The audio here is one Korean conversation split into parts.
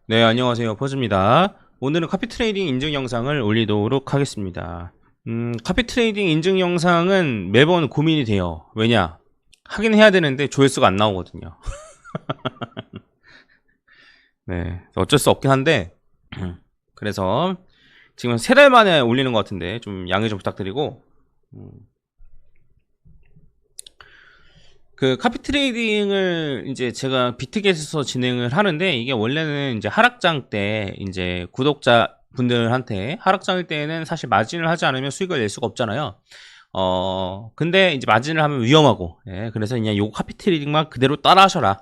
네, 안녕하세요. 퍼즈입니다. 오늘은 카피 트레이딩 인증 영상을 올리도록 하겠습니다. 카피 트레이딩 인증 영상은 매번 고민이 돼요. 왜냐? 하긴 해야 되는데 조회수가 안 나오거든요. 네, 어쩔 수 없긴 한데, 그래서 지금 3달 만에 올리는 것 같은데, 좀 양해 좀 부탁드리고, 그 카피 트레이딩을 이제 제가 비트겟에서 진행을 하는데, 이게 원래는 이제 하락장 때 이제 구독자 분들한테 하락장일 때는 사실 마진을 하지 않으면 수익을 낼 수가 없잖아요. 근데 이제 마진을 하면 위험하고, 예, 그래서 그냥 요 카피 트레이딩만 그대로 따라 하셔라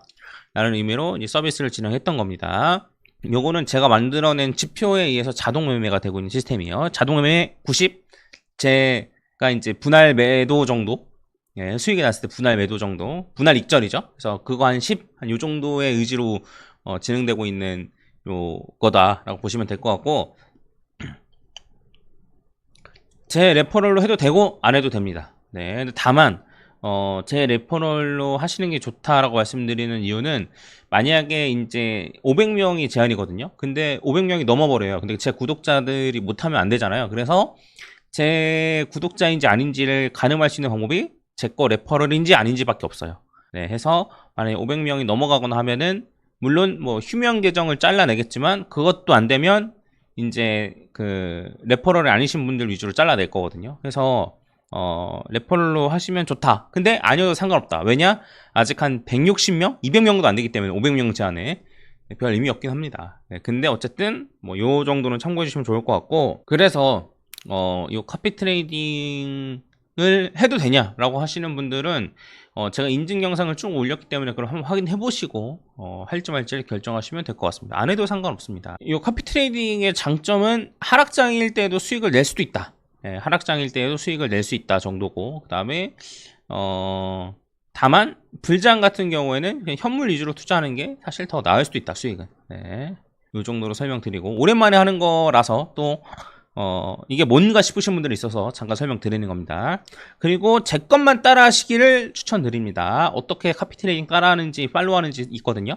라는 의미로 이제 서비스를 진행했던 겁니다. 요거는 제가 만들어낸 지표에 의해서 자동 매매가 되고 있는 시스템이에요. 자동 매매 90, 제가 이제 분할 매도 정도, 예, 수익이 났을 때 분할 매도 정도, 분할 익절이죠. 그래서 그거 한 10, 한 요 정도의 의지로 진행되고 있는 요 거다라고 보시면 될 것 같고, 제 레퍼럴로 해도 되고 안 해도 됩니다. 네, 다만 제 레퍼럴로 하시는 게 좋다라고 말씀드리는 이유는, 만약에 이제 500명이 제한이거든요. 근데 500명이 넘어버려요. 근데 제 구독자들이 못하면 안 되잖아요. 그래서 제 구독자인지 아닌지를 가늠할 수 있는 방법이 제 거 레퍼럴인지 아닌지밖에 없어요. 네, 해서 만약에 500명이 넘어가거나 하면은, 물론 뭐 휴면 계정을 잘라내겠지만, 그것도 안 되면 이제 그 레퍼럴이 아니신 분들 위주로 잘라낼 거거든요. 그래서 레퍼럴로 하시면 좋다. 근데 아니어도 상관없다. 왜냐? 아직 한 160명? 200명도 안 되기 때문에 500명 제한에 별 의미 없긴 합니다. 네, 근데 어쨌든 뭐 요 정도는 참고해 주시면 좋을 것 같고, 그래서 요 카피 트레이딩을 해도 되냐라고 하시는 분들은, 제가 인증 영상을 쭉 올렸기 때문에 그걸 한번 확인해 보시고 할지 말지를 결정하시면 될 것 같습니다. 안 해도 상관없습니다. 이 카피 트레이딩의 장점은 하락장일 때도 수익을 낼 수도 있다. 예, 하락장일 때에도 수익을 낼 수 있다 정도고, 그 다음에 다만 불장 같은 경우에는 그냥 현물 위주로 투자하는 게 사실 더 나을 수도 있다, 수익은. 네, 이 정도로 설명드리고, 오랜만에 하는 거라서 또 이게 뭔가 싶으신 분들이 있어서 잠깐 설명드리는 겁니다. 그리고 제 것만 따라 하시기를 추천드립니다. 어떻게 카피 트레이딩 따라하는지 팔로우하는지 있거든요.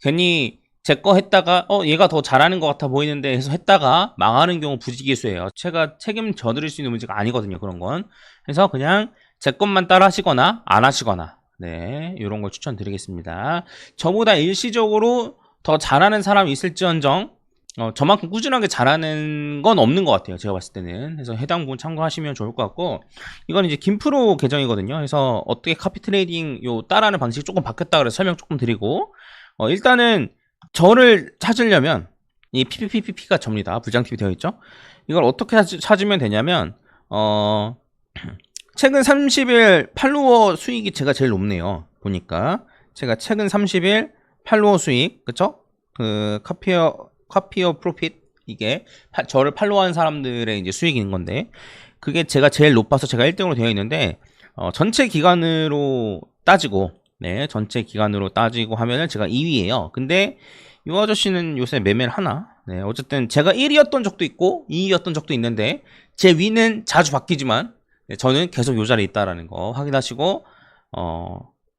괜히 제 거 했다가 얘가 더 잘하는 것 같아 보이는데 해서 했다가 망하는 경우 부지기수예요. 제가 책임져 드릴 수 있는 문제가 아니거든요, 그런 건. 그래서 그냥 제 것만 따라 하시거나 안 하시거나, 네, 이런 걸 추천드리겠습니다. 저보다 일시적으로 더 잘하는 사람이 있을지언정 저만큼 꾸준하게 잘하는 건 없는 것 같아요, 제가 봤을 때는. 그래서 해당 부분 참고하시면 좋을 것 같고, 이건 이제 김프로 계정이거든요. 그래서 어떻게 카피 트레이딩 요 따라하는 방식이 조금 바뀌었다 그래서 설명 조금 드리고, 일단은 저를 찾으려면 이 PPPP가 접니다. 부장팁이 되어 있죠. 이걸 어떻게 찾으면 되냐면, 최근 30일 팔로워 수익이 제가 제일 높네요. 보니까 제가 최근 30일 팔로워 수익, 그쵸? 그 카피어 프로핏, 이게 저를 팔로우한 사람들의 이제 수익인 건데, 그게 제가 제일 높아서 제가 1등으로 되어 있는데, 전체 기간으로 따지고, 네, 전체 기간으로 따지고 하면은 제가 2위예요. 근데 이 아저씨는 요새 매매를 하나? 네, 어쨌든 제가 1위였던 적도 있고 2위였던 적도 있는데, 제 위는 자주 바뀌지만, 네, 저는 계속 요 자리에 있다라는 거 확인하시고,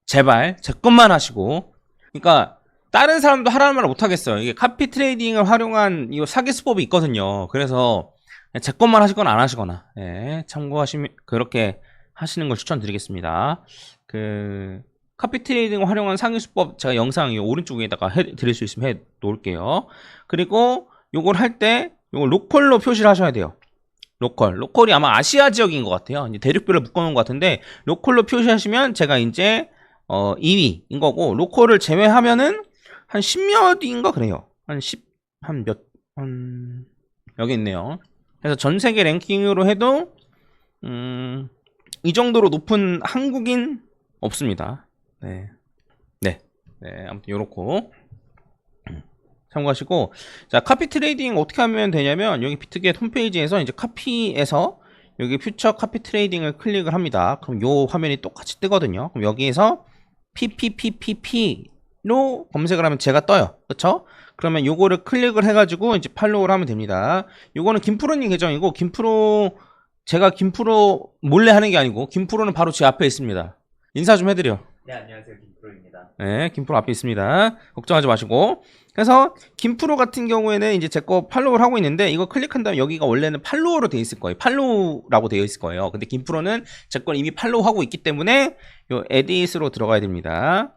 제발 제 것만 하시고. 그러니까 다른 사람도 하라는 말을 못 하겠어요. 이게 카피 트레이딩을 활용한 이 사기 수법이 있거든요. 그래서 제 것만 하시거나 안 하시거나, 예, 참고하시면, 그렇게 하시는 걸 추천드리겠습니다. 그 카피 트레이딩을 활용한 사기 수법, 제가 영상 이 오른쪽 위에다가 드릴 수 있으면 해 놓을게요. 그리고 요걸 할 때 요걸 로컬로 표시를 하셔야 돼요. 로컬이 아마 아시아 지역인 것 같아요. 이제 대륙별로 묶어놓은 것 같은데, 로컬로 표시하시면 제가 이제 2위인 거고, 로컬을 제외하면은 한 10몇인가 그래요. 여기 있네요. 그래서 전 세계 랭킹으로 해도 이 정도로 높은 한국인 없습니다. 네. 아무튼 요렇고 참고하시고, 자, 카피 트레이딩 어떻게 하면 되냐면, 여기 비트겟 홈페이지에서 이제 카피에서 여기 퓨처 카피 트레이딩을 클릭을 합니다. 그럼 요 화면이 똑같이 뜨거든요. 그럼 여기에서 PPPPP로 검색을 하면 제가 떠요. 그쵸? 그러면 요거를 클릭을 해가지고 이제 팔로우를 하면 됩니다. 요거는 김프로님 계정이고, 제가 김프로 몰래 하는 게 아니고, 김프로는 바로 제 앞에 있습니다. 인사 좀 해드려. 네, 안녕하세요. 김프로입니다. 네, 김프로 앞에 있습니다. 걱정하지 마시고. 그래서 김프로 같은 경우에는 이제 제 거 팔로우를 하고 있는데 이거 클릭한 다음에 여기가 원래는 팔로우로 되어 있을 거예요. 팔로우라고 되어 있을 거예요. 근데 김프로는 제 걸 이미 팔로우하고 있기 때문에 요 에딧으로 들어가야 됩니다.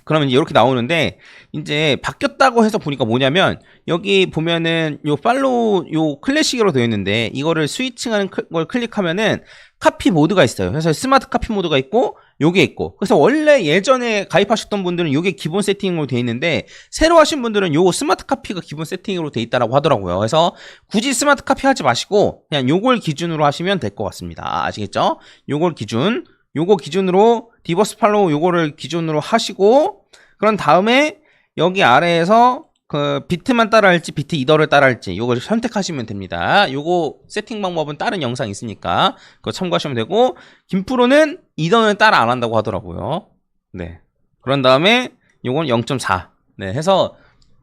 그러면 이렇게 나오는데 이제 바뀌었다고 해서 보니까 뭐냐면 여기 보면은 요 팔로우 요 클래식으로 되어 있는데 이거를 스위칭하는 걸 클릭하면은 카피 모드가 있어요. 그래서 스마트 카피 모드가 있고 요게 있고 그래서 원래 예전에 가입하셨던 분들은 요게 기본 세팅으로 되어 있는데 새로 하신 분들은 요 스마트 카피가 기본 세팅으로 되어 있다라고 하더라고요. 그래서 굳이 스마트 카피 하지 마시고 그냥 요걸 기준으로 하시면 될 것 같습니다. 아시겠죠? 요거 기준으로 디버스 팔로우 요거를 기준으로 하시고 그런 다음에 여기 아래에서 그 비트만 따라할지 비트 이더를 따라할지 요걸 선택하시면 됩니다. 요거 세팅 방법은 다른 영상 있으니까 그거 참고하시면 되고 김프로는 이더는 따라 안 한다고 하더라고요. 네. 그런 다음에 요건 0.4. 네. 해서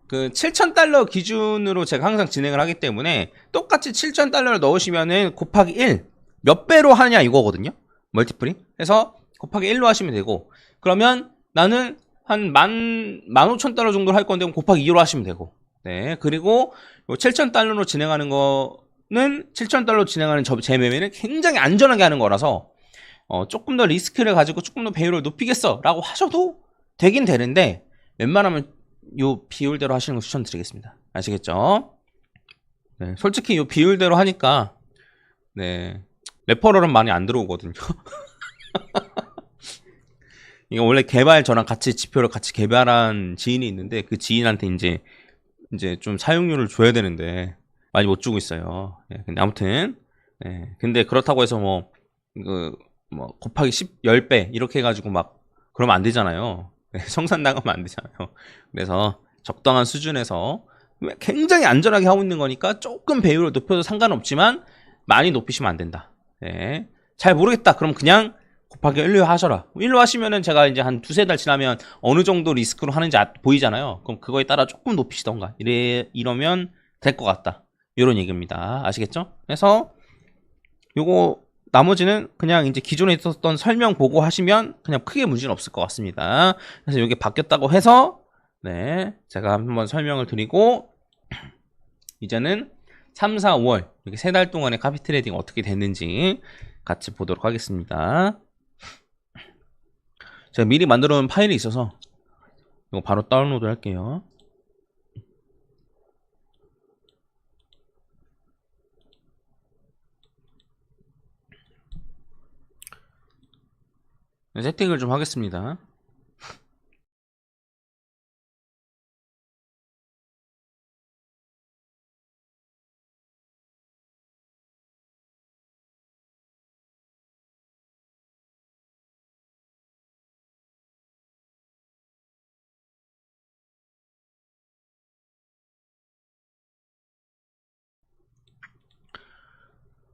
그 7,000달러 기준으로 제가 항상 진행을 하기 때문에 똑같이 7,000달러를 넣으시면은 곱하기 1 몇 배로 하느냐 이거거든요. 멀티플이. 해서 곱하기 1로 하시면 되고 그러면 나는 한 15,000달러 정도 할 건데 곱하기 2로 하시면 되고 네 그리고 7,000달러로 진행하는 거는 7,000달러 진행하는 제 매매는 굉장히 안전하게 하는 거라서 조금 더 리스크를 가지고 조금 더 배율을 높이겠어 라고 하셔도 되긴 되는데 웬만하면 요 비율대로 하시는 거 추천드리겠습니다. 아시겠죠? 네, 솔직히 요 비율대로 하니까 네 레퍼럴은 많이 안 들어오거든요. 이거 원래 저랑 같이 지표를 같이 개발한 지인이 있는데 그 지인한테 이제 좀 사용료를 줘야 되는데 많이 못 주고 있어요. 네, 근데 아무튼 네, 근데 그렇다고 해서 뭐 곱하기 10배 이렇게 해가지고 막 그러면 안 되잖아요. 네, 성산 나가면 안 되잖아요. 그래서 적당한 수준에서 굉장히 안전하게 하고 있는 거니까 조금 배율을 높여도 상관없지만 많이 높이시면 안 된다. 네. 잘 모르겠다. 그럼 그냥 곱하기 1로 하셔라. 1로 하시면은 제가 이제 한 두세 달 지나면 어느 정도 리스크로 하는지 보이잖아요. 그럼 그거에 따라 조금 높이시던가. 이러면 될 것 같다. 이런 얘기입니다. 아시겠죠? 그래서 요거 나머지는 그냥 이제 기존에 있었던 설명 보고 하시면 그냥 크게 문제는 없을 것 같습니다. 그래서 이게 바뀌었다고 해서 네 제가 한번 설명을 드리고 이제는 3, 4, 5월 이렇게 세 달 동안의 카피 트레이딩 어떻게 됐는지 같이 보도록 하겠습니다. 제가 미리 만들어 놓은 파일이 있어서 이거 바로 다운로드 할게요. 세팅을 좀 하겠습니다.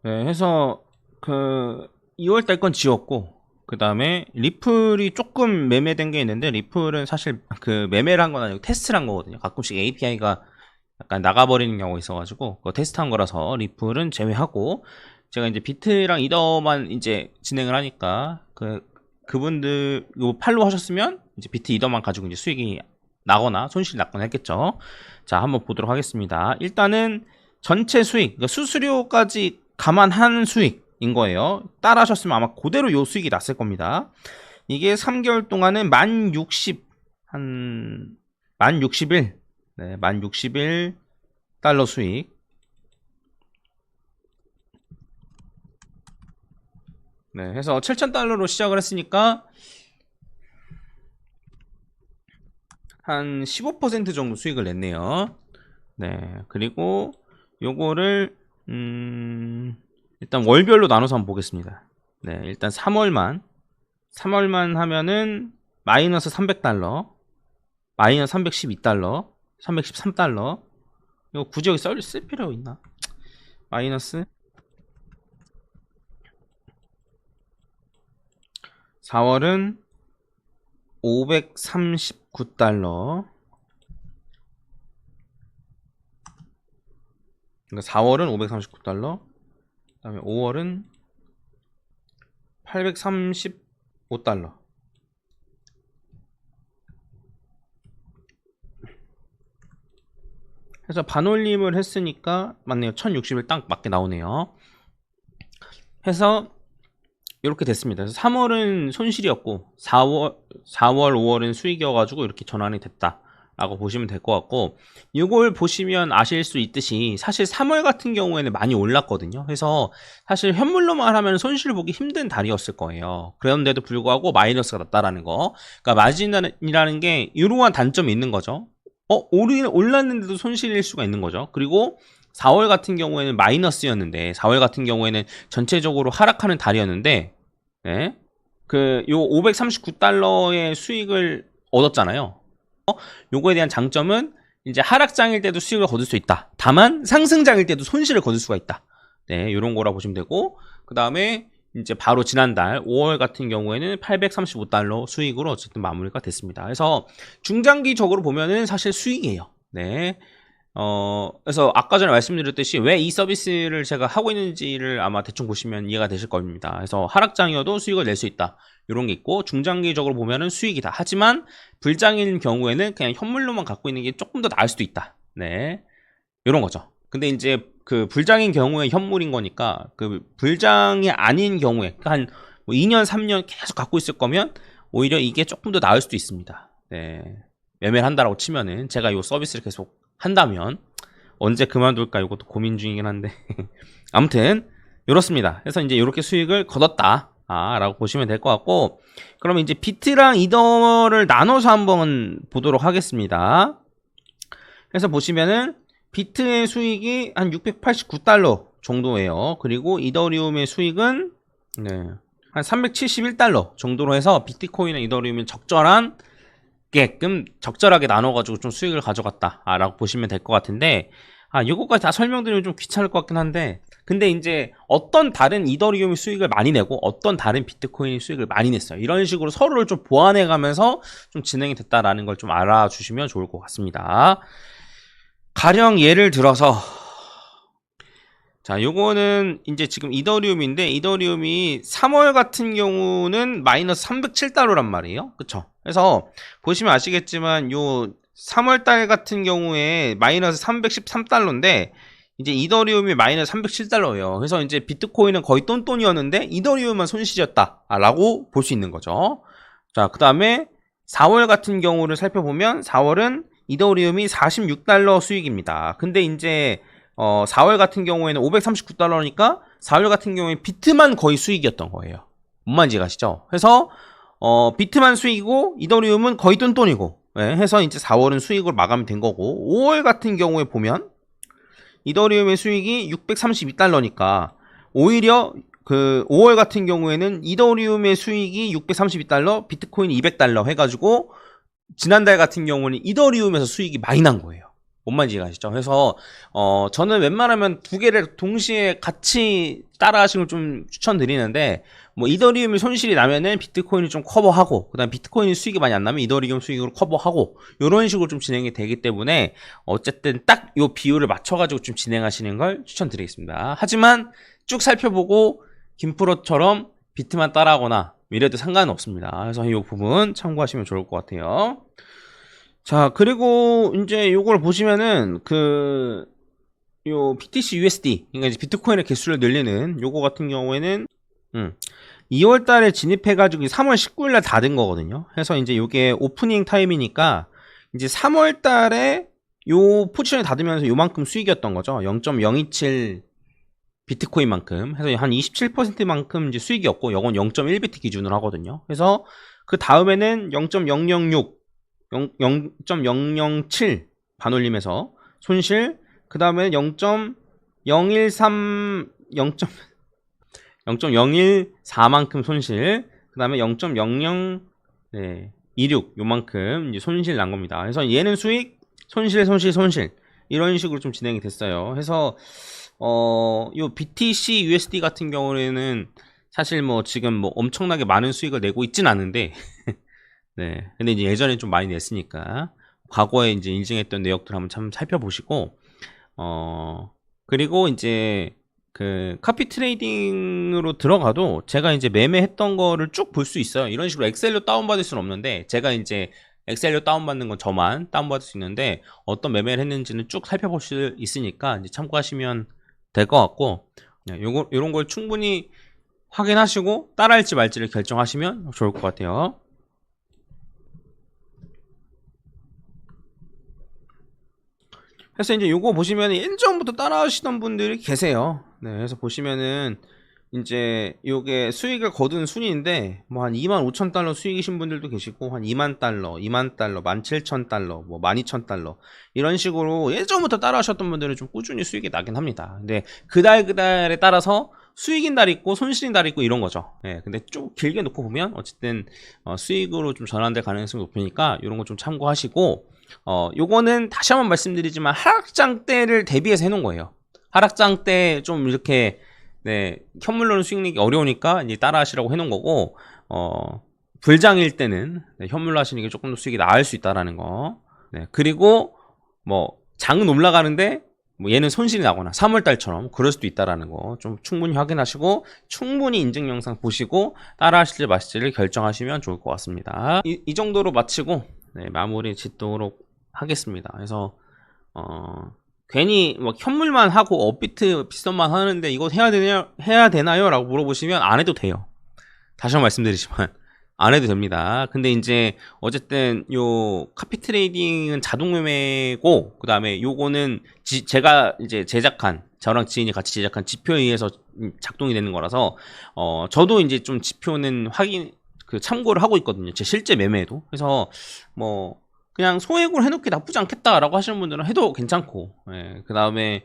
네, 해서 그 2월 달 건 지웠고 그 다음에 리플이 조금 매매된 게 있는데 리플은 사실 그 매매를 한 건 아니고 테스트를 한 거거든요. 가끔씩 API가 약간 나가버리는 경우가 있어가지고 그거 테스트한 거라서 리플은 제외하고 제가 이제 비트랑 이더만 이제 진행을 하니까 그분들 요 팔로 하셨으면 이제 비트 이더만 가지고 이제 수익이 나거나 손실이 났거나 했겠죠. 자 한번 보도록 하겠습니다. 일단은 전체 수익 그러니까 수수료까지 감안한 수익인 거예요. 따라 하셨으면 아마 그대로 요 수익이 났을 겁니다. 이게 3개월 동안은 만 60일 네, 만 61달러 수익. 네, 해서 7,000달러로 시작을 했으니까 한 15% 정도 수익을 냈네요. 네, 그리고 요거를 일단 월별로 나눠서 한번 보겠습니다. 네, 일단 3월만 하면은 마이너스 300달러, 마이너스 312달러, 313달러. 이거 굳이 여기 쓸 필요 있나? 마이너스 4월은 539달러. 그러니까 4월은 539달러. 그다음에 5월은 835달러. 그래서 반올림을 했으니까 맞네요. 1060을 딱 맞게 나오네요. 해서 이렇게 됐습니다. 그래서 3월은 손실이었고 4월, 5월은 수익이어가지고 이렇게 전환이 됐다 라고 보시면 될 것 같고, 이걸 보시면 아실 수 있듯이 사실 3월 같은 경우에는 많이 올랐거든요. 그래서 사실 현물로만 하면 손실 보기 힘든 달이었을 거예요. 그런데도 불구하고 마이너스가 났다라는 거. 그러니까 마진이라는 게 이러한 단점이 있는 거죠. 올랐는데도 손실일 수가 있는 거죠. 그리고 4월 같은 경우에는 마이너스였는데, 4월 같은 경우에는 전체적으로 하락하는 달이었는데, 네? 요 539달러의 수익을 얻었잖아요. 요거에 대한 장점은 이제 하락장일 때도 수익을 거둘 수 있다. 다만 상승장일 때도 손실을 거둘 수가 있다. 네, 요런 거라 보시면 되고, 그 다음에 이제 바로 지난달 5월 같은 경우에는 835달러 수익으로 어쨌든 마무리가 됐습니다. 그래서 중장기적으로 보면은 사실 수익이에요. 네. 그래서 아까 전에 말씀드렸듯이 왜 이 서비스를 제가 하고 있는지를 아마 대충 보시면 이해가 되실 겁니다. 그래서 하락장이어도 수익을 낼 수 있다. 이런 게 있고, 중장기적으로 보면은 수익이다. 하지만 불장인 경우에는 그냥 현물로만 갖고 있는 게 조금 더 나을 수도 있다. 네. 이런 거죠. 근데 이제 그 불장인 경우에 현물인 거니까, 그 불장이 아닌 경우에 한 2년, 3년 계속 갖고 있을 거면 오히려 이게 조금 더 나을 수도 있습니다. 네. 매매를 한다라고 치면은, 제가 이 서비스를 계속 한다면 언제 그만둘까 이것도 고민 중이긴 한데 아무튼 이렇습니다. 그래서 이제 이렇게 수익을 거뒀다 라고 보시면 될 것 같고, 그러면 이제 비트랑 이더를 나눠서 한번 보도록 하겠습니다. 그래서 보시면은 비트의 수익이 한 689달러 정도예요. 그리고 이더리움의 수익은 한 371달러 정도로 해서 비트코인과 이더리움은 적절하게 나눠가지고 좀 수익을 가져갔다 라고 보시면 될 것 같은데, 요거까지 다 설명드리면 좀 귀찮을 것 같긴 한데, 근데 이제 어떤 다른 이더리움이 수익을 많이 내고 어떤 다른 비트코인이 수익을 많이 냈어요. 이런 식으로 서로를 좀 보완해 가면서 좀 진행이 됐다라는 걸 좀 알아주시면 좋을 것 같습니다. 가령 예를 들어서, 자, 요거는 이제 지금 이더리움인데, 이더리움이 3월 같은 경우는 마이너스 307달러란 말이에요. 그쵸? 그래서 보시면 아시겠지만 요 3월달 같은 경우에 마이너스 313달러인데, 이제 이더리움이 마이너스 307달러예요. 그래서 이제 비트코인은 거의 똔똔이었는데 이더리움만 손실이었다 라고 볼 수 있는 거죠. 자, 그 다음에 4월 같은 경우를 살펴보면 4월은 이더리움이 46달러 수익입니다. 근데 이제 4월 같은 경우에는 539달러니까 4월 같은 경우에 비트만 거의 수익이었던 거예요. 뭔 말인지 가시죠? 그래서 비트만 수익이고 이더리움은 거의 똔똔이고, 해서 이제 4월은 수익으로 마감이 된 거고, 5월 같은 경우에 보면 이더리움의 수익이 632달러니까 오히려 그 5월 같은 경우에는 이더리움의 수익이 632달러, 비트코인 200달러 해가지고 지난달 같은 경우는 이더리움에서 수익이 많이 난 거예요. 뭔 말인지 아시죠? 그래서 저는 웬만하면 두 개를 동시에 같이 따라 하시는 걸 좀 추천드리는데, 뭐 이더리움이 손실이 나면은 비트코인이 좀 커버하고, 그다음 비트코인이 수익이 많이 안 나면 이더리움 수익으로 커버하고, 이런 식으로 좀 진행이 되기 때문에 어쨌든 딱 요 비율을 맞춰가지고 좀 진행하시는 걸 추천드리겠습니다. 하지만 쭉 살펴보고 김프로처럼 비트만 따라하거나 이래도 상관은 없습니다. 그래서 이 부분 참고하시면 좋을 것 같아요. 자, 그리고 이제 요걸 보시면은 요 BTC USD, 그러니까 이제 비트코인의 개수를 늘리는 요거 같은 경우에는 2월 달에 진입해가지고 3월 19일 날 닫은 거거든요. 그래서 이제 요게 오프닝 타임이니까 이제 3월 달에 요 포지션이 닫으면서 요만큼 수익이었던 거죠. 0.027 비트코인만큼 해서 한 27%만큼 이제 수익이었고, 요건 0.1비트 기준으로 하거든요. 그래서 그 다음에는 0.006 0.007 반올림에서 손실, 그 다음에 0.013 0.014만큼 손실, 그 다음에 0.0026 요만큼 이제 손실 난 겁니다. 그래서 얘는 수익, 손실 이런 식으로 좀 진행이 됐어요. 그래서 요 BTC USD 같은 경우에는 사실 뭐 지금 뭐 엄청나게 많은 수익을 내고 있진 않은데 네. 근데 이제 예전에 좀 많이 냈으니까 과거에 이제 인증했던 내역들 한번 참 살펴보시고, 그리고 이제 그 카피 트레이딩으로 들어가도 제가 이제 매매했던 거를 쭉 볼 수 있어요. 이런 식으로 엑셀로 다운받을 수는 없는데, 제가 이제 엑셀로 다운받는 건 저만 다운받을 수 있는데 어떤 매매를 했는지는 쭉 살펴볼 수 있으니까 이제 참고하시면 될 것 같고, 요런 걸 충분히 확인하시고 따라할지 말지를 결정하시면 좋을 것 같아요. 그래서 이제 요거 보시면 예전부터 따라하시던 분들이 계세요. 네, 그래서 보시면은 이제 요게 수익을 거둔 순위인데 뭐 한 25,000달러 수익이신 분들도 계시고 한 2만 달러, 2만 달러, 17,000달러, 뭐 12,000달러 이런 식으로 예전부터 따라하셨던 분들은 좀 꾸준히 수익이 나긴 합니다. 근데 그달에 따라서 수익인 달 있고 손실인 달 있고 이런 거죠. 예, 근데 좀 길게 놓고 보면 어쨌든 수익으로 좀 전환될 가능성이 높으니까 이런 거 좀 참고하시고, 요거는 다시 한번 말씀드리지만 하락장 때를 대비해서 해놓은 거예요. 하락장 때 좀 이렇게 네, 현물로는 수익 내기 어려우니까 이제 따라 하시라고 해놓은 거고, 불장일 때는 네, 현물로 하시는 게 조금 더 수익이 나을 수 있다라는 거. 네, 그리고 뭐 장은 올라가는데 뭐 얘는 손실이 나거나 3월달처럼 그럴 수도 있다라는 거 좀 충분히 확인하시고 충분히 인증 영상 보시고 따라 하실지 마실지를 결정하시면 좋을 것 같습니다. 이 정도로 마치고 네, 마무리 짓도록 하겠습니다. 그래서 괜히 뭐 현물만 하고 업비트 비슷만 하는데 이거 해야 되나요? 라고 물어보시면 안 해도 돼요. 다시 한번 말씀드리지만 안 해도 됩니다. 근데 이제 어쨌든 요 카피 트레이딩은 자동 매매고, 그 다음에 요거는 제가 이제 저랑 지인이 같이 제작한 지표에 의해서 작동이 되는 거라서 저도 이제 좀 지표는 참고를 하고 있거든요. 제 실제 매매에도. 그래서 뭐 그냥 소액으로 해놓기 나쁘지 않겠다라고 하시는 분들은 해도 괜찮고, 예, 그 다음에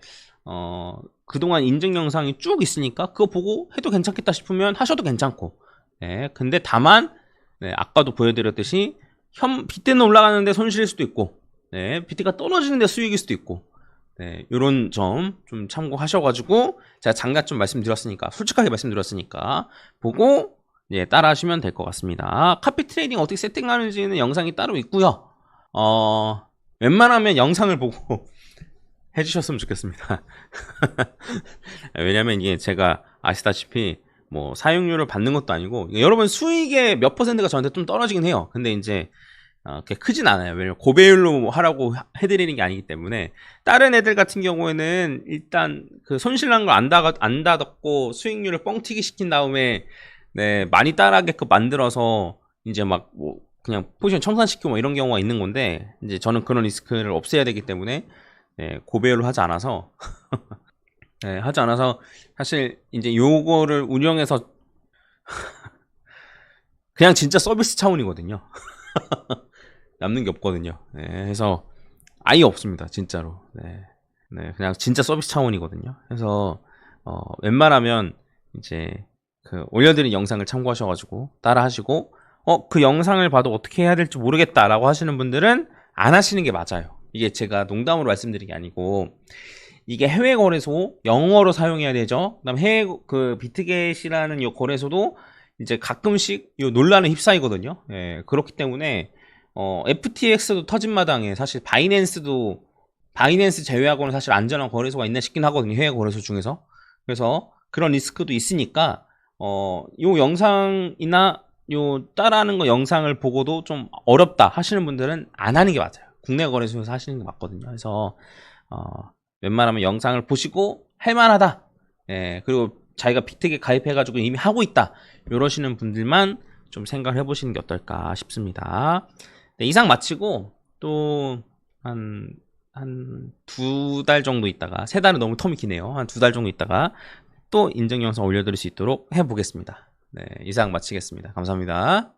그동안 인증 영상이 쭉 있으니까 그거 보고 해도 괜찮겠다 싶으면 하셔도 괜찮고, 예, 근데 다만 네, 아까도 보여드렸듯이 비트는 올라가는데 손실일 수도 있고, 네, 비트가 떨어지는데 수익일 수도 있고, 네, 요런 점 좀 참고하셔가지고 제가 장단점 말씀드렸으니까, 솔직하게 말씀드렸으니까 보고 예, 따라 하시면 될 것 같습니다. 카피 트레이딩 어떻게 세팅하는지는 영상이 따로 있고요. 웬만하면 영상을 보고 해주셨으면 좋겠습니다. 왜냐면 이게 제가 아시다시피 뭐 사용료를 받는 것도 아니고, 여러분 수익의 몇 퍼센트가 저한테 좀 떨어지긴 해요. 근데 이제 그렇게 크진 않아요. 왜냐면 고배율로 하라고 해드리는 게 아니기 때문에. 다른 애들 같은 경우에는 일단 그 손실난 걸 안 닫았고 수익률을 뻥튀기 시킨 다음에 네, 많이 따라하게끔 만들어서 이제 막 뭐 그냥 포지션 청산시키고 뭐 이런 경우가 있는 건데, 이제 저는 그런 리스크를 없애야 되기 때문에 네, 고배율로 하지 않아서 네, 하지 않아서 사실 이제 요거를 운영해서 그냥 진짜 서비스 차원이거든요. 남는 게 없거든요. 네, 그래서 아예 없습니다, 진짜로. 네, 네, 그냥 진짜 서비스 차원이거든요. 그래서 웬만하면 이제 그 올려드린 영상을 참고하셔가지고 따라 하시고, 그 영상을 봐도 어떻게 해야 될지 모르겠다라고 하시는 분들은 안 하시는 게 맞아요. 이게 제가 농담으로 말씀드린 게 아니고, 이게 해외 거래소 영어로 사용해야 되죠. 그다음 해외 비트겟이라는 요 거래소도 이제 가끔씩 요 논란에 휩싸이거든요. 예, 그렇기 때문에 FTX도 터진 마당에 사실 바이낸스 제외하고는 사실 안전한 거래소가 있나 싶긴 하거든요. 해외 거래소 중에서. 그래서 그런 리스크도 있으니까 요 영상이나 요 따라하는 거 영상을 보고도 좀 어렵다 하시는 분들은 안 하는 게 맞아요. 국내 거래소에서 하시는 게 맞거든요. 그래서 웬만하면 영상을 보시고 할만하다, 예, 그리고 자기가 비트겟 가입해가지고 이미 하고 있다 이러시는 분들만 좀 생각을 해보시는 게 어떨까 싶습니다. 네, 이상 마치고 또 한 2달 정도 있다가, 3달은 너무 텀이 기네요. 한 2달 정도 있다가 또 인증 영상 올려드릴 수 있도록 해보겠습니다. 네, 이상 마치겠습니다. 감사합니다.